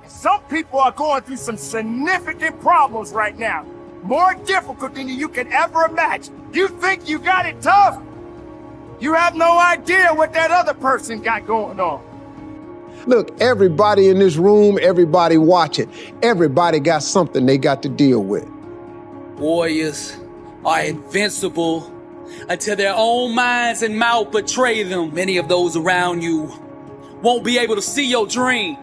Some people are going through some significant problems right now. More difficult than you can ever imagine. You think you got it tough? You have no idea what that other person got going on. Look, everybody in this room, everybody watching, everybody got something they got to deal with. Warriors are invincible until their own minds and mouth betray them. Many of those around you won't be able to see your dream.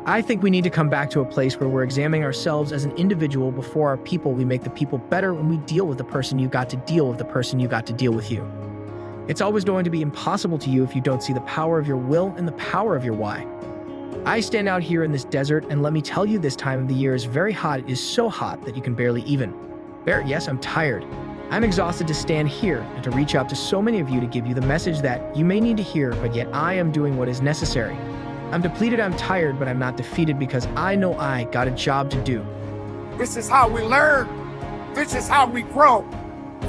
I think we need to come back to a place where we're examining ourselves as an individual before our people. We make the people better when we deal with the person you got to deal with the person you got to deal with you. It's always going to be impossible to you if you don't see the power of your will and the power of your why. I stand out here in this desert, and let me tell you, this time of the year is very hot. It is so hot that you can barely even. Yes, I'm tired. I'm exhausted to stand here and to reach out to so many of you to give you the message that you may need to hear, but yet I am doing what is necessary. I'm depleted, I'm tired, but I'm not defeated because I know I got a job to do. This is how we learn. This is how we grow.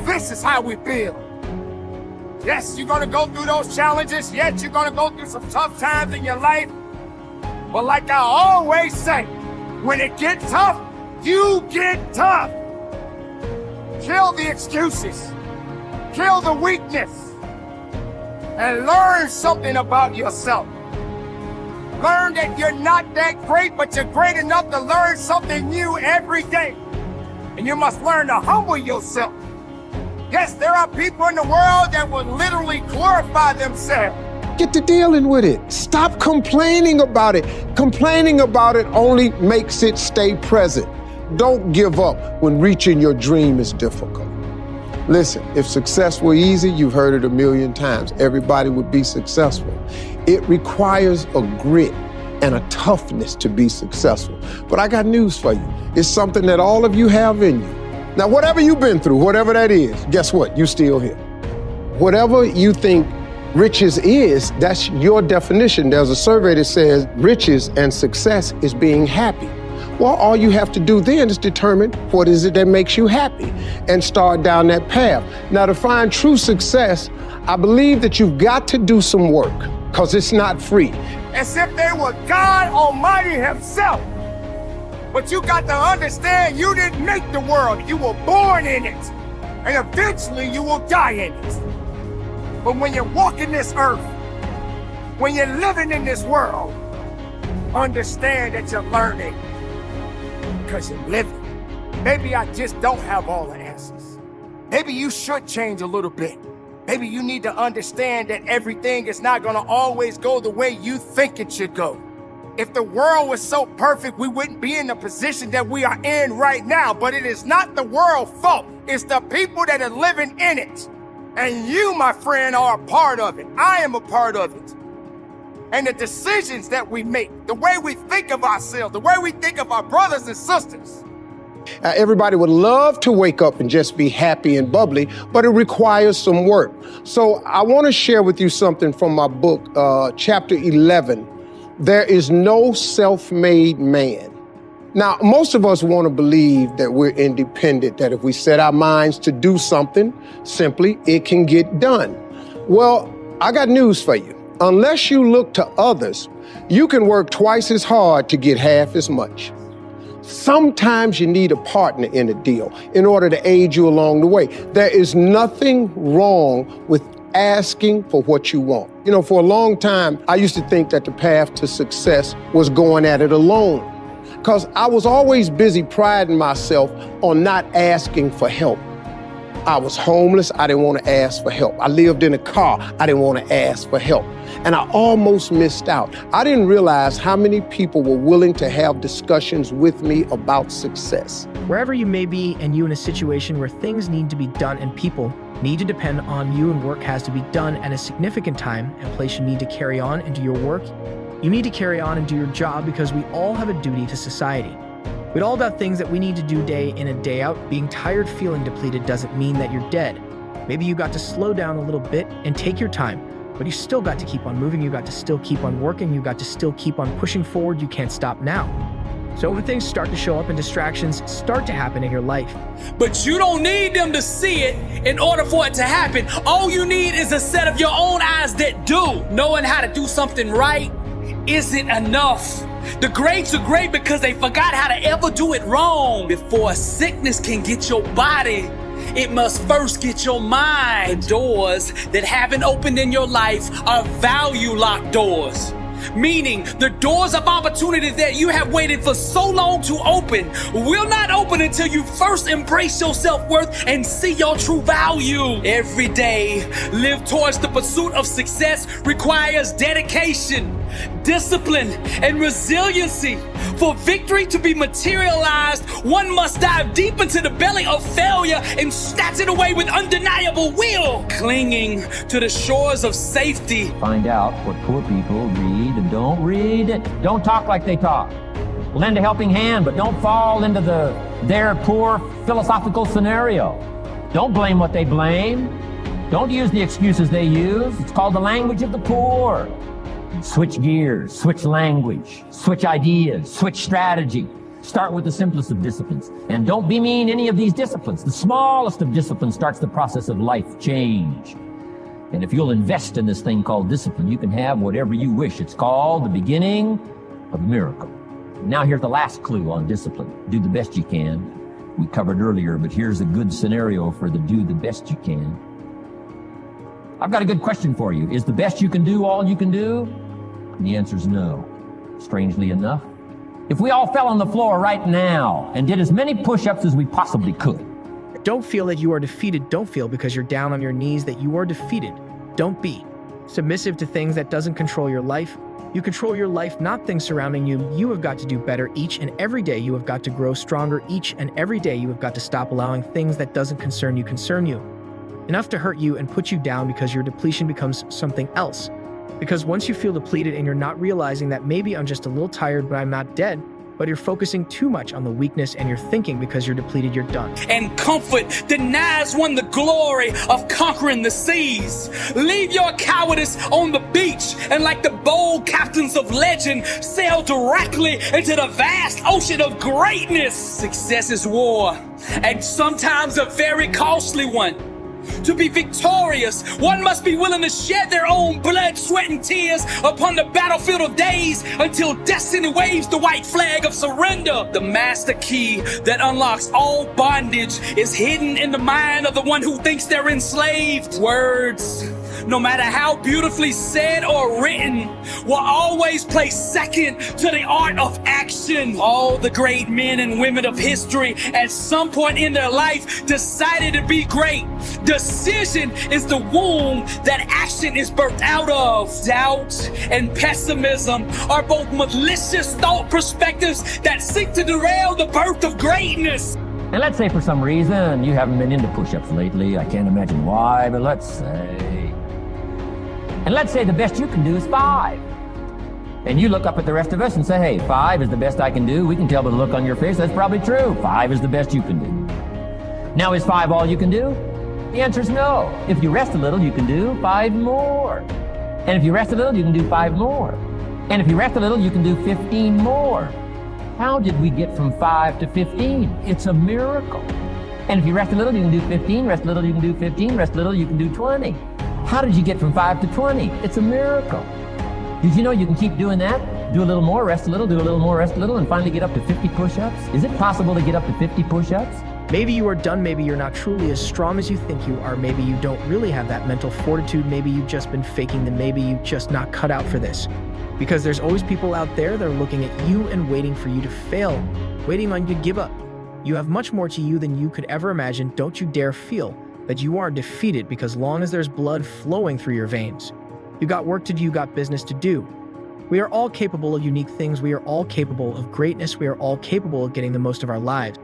This is how we build. Yes, you're gonna go through those challenges. Yes, you're gonna go through some tough times in your life. But like I always say, when it gets tough, you get tough. Kill the excuses. Kill the weakness. And learn something about yourself. Learn that you're not that great, but you're great enough to learn something new every day. And you must learn to humble yourself. Yes, there are people in the world that will literally glorify themselves. Get to dealing with it. Stop complaining about it. Complaining about it only makes it stay present. Don't give up when reaching your dream is difficult. Listen, if success were easy, you've heard it a million times. Everybody would be successful. It requires a grit and a toughness to be successful. But I got news for you. It's something that all of you have in you. Now, whatever you've been through, whatever that is, guess what? You're still here. Whatever you think riches is, that's your definition. There's a survey that says riches and success is being happy. Well, all you have to do then is determine what is it that makes you happy and start down that path. Now, to find true success, I believe that you've got to do some work because it's not free. As if they were God Almighty himself. But you got to understand you didn't make the world. You were born in it. And eventually you will die in it. But when you're walking this earth, when you're living in this world, understand that you're learning because you're living. Maybe I just don't have all the answers. Maybe you should change a little bit. Maybe you need to understand that everything is not going to always go the way you think it should go. If the world was so perfect, we wouldn't be in the position that we are in right now. But it is not the world's fault. It's the people that are living in it. And you, my friend, are a part of it. I am a part of it. And the decisions that we make, the way we think of ourselves, the way we think of our brothers and sisters. Everybody would love to wake up and just be happy and bubbly, but it requires some work. So I want to share with you something from my book, chapter 11. There is no self-made man. Now, most of us want to believe that we're independent, that if we set our minds to do something, simply it can get done. Well, I got news for you. Unless you look to others, you can work twice as hard to get half as much. Sometimes you need a partner in a deal in order to aid you along the way. There is nothing wrong with asking for what you want. You know, for a long time, I used to think that the path to success was going at it alone, because I was always busy priding myself on not asking for help. I was homeless, I didn't want to ask for help. I lived in a car, I didn't want to ask for help. And I almost missed out. I didn't realize how many people were willing to have discussions with me about success. Wherever you may be, and you in a situation where things need to be done and people need to depend on you and work has to be done at a significant time and place you need to carry on and do your work, you need to carry on and do your job because we all have a duty to society. We all got things that we need to do day in and day out. Being tired, feeling depleted doesn't mean that you're dead. Maybe you got to slow down a little bit and take your time, but you still got to keep on moving. You got to still keep on working. You got to still keep on pushing forward. You can't stop now. So when things start to show up and distractions start to happen in your life. But you don't need them to see it in order for it to happen. All you need is a set of your own eyes that do. Knowing how to do something right isn't enough. The greats are great because they forgot how to ever do it wrong. Before sickness can get your body, it must first get your mind. The doors that haven't opened in your life are value locked doors. Meaning the doors of opportunity that you have waited for so long to open will not open until you first embrace your self-worth and see your true value. Every day, live towards the pursuit of success requires dedication, discipline, and resiliency. For victory to be materialized, one must dive deep into the belly of failure and snatch it away with undeniable will. Clinging to the shores of safety. Find out what poor people read and don't read. Don't talk like they talk. Lend a helping hand, but don't fall into their poor philosophical scenario. Don't blame what they blame. Don't use the excuses they use. It's called the language of the poor. Switch gears, switch language, switch ideas, switch strategy. Start with the simplest of disciplines. And don't bemean any of these disciplines. The smallest of disciplines starts the process of life change. And if you'll invest in this thing called discipline, you can have whatever you wish. It's called the beginning of a miracle. Now here's the last clue on discipline. Do the best you can. We covered earlier, but here's a good scenario for the do the best you can. I've got a good question for you. Is the best you can do all you can do? And the answer is no. Strangely enough, if we all fell on the floor right now and did as many push-ups as we possibly could. Don't feel that you are defeated. Don't feel because you're down on your knees that you are defeated. Don't be submissive to things that doesn't control your life. You control your life, not things surrounding you. You have got to do better each and every day. You have got to grow stronger each and every day. You have got to stop allowing things that doesn't concern you. Enough to hurt you and put you down because your depletion becomes something else. Because once you feel depleted and you're not realizing that maybe I'm just a little tired, but I'm not dead, but you're focusing too much on the weakness and you're thinking because you're depleted, you're done. And comfort denies one the glory of conquering the seas. Leave your cowardice on the beach and like the bold captains of legend, sail directly into the vast ocean of greatness. Success is war, and sometimes a very costly one. To be victorious, one must be willing to shed their own blood, sweat, and tears upon the battlefield of days until destiny waves the white flag of surrender. The master key that unlocks all bondage is hidden in the mind of the one who thinks they're enslaved. Words, no matter how beautifully said or written, will always place second to the art of action. All the great men and women of history at some point in their life decided to be great. Decision is the womb that action is birthed out of. Doubt and pessimism are both malicious thought perspectives that seek to derail the birth of greatness. And let's say for some reason you haven't been into push-ups lately. I can't imagine why, but let's say. And let's say the best you can do is 5. And you look up at the rest of us and say, hey, 5 is the best I can do. We can tell by the look on your face that's probably true. 5 is the best you can do. Now, is 5 all you can do? The answer is no. If you rest a little, you can do 5 more. And if you rest a little, you can do 5 more. And if you rest a little, you can do 15 more. How did we get from 5 to 15? It's a miracle. And if you rest a little, you can do 15, rest a little, you can do 15, rest a little, you can do 20. How did you get from 5 to 20? It's a miracle. Did you know you can keep doing that? Do a little more, rest a little, do a little more, rest a little, and finally get up to 50 push-ups? Is it possible to get up to 50 push-ups? Maybe you are done. Maybe you're not truly as strong as you think you are. Maybe you don't really have that mental fortitude. Maybe you've just been faking them. Maybe you've just not cut out for this. Because there's always people out there that are looking at you and waiting for you to fail, waiting on you to give up. You have much more to you than you could ever imagine. Don't you dare feel that you are defeated, because long as there's blood flowing through your veins, you got work to do, you got business to do. We are all capable of unique things. We are all capable of greatness. We are all capable of getting the most of our lives.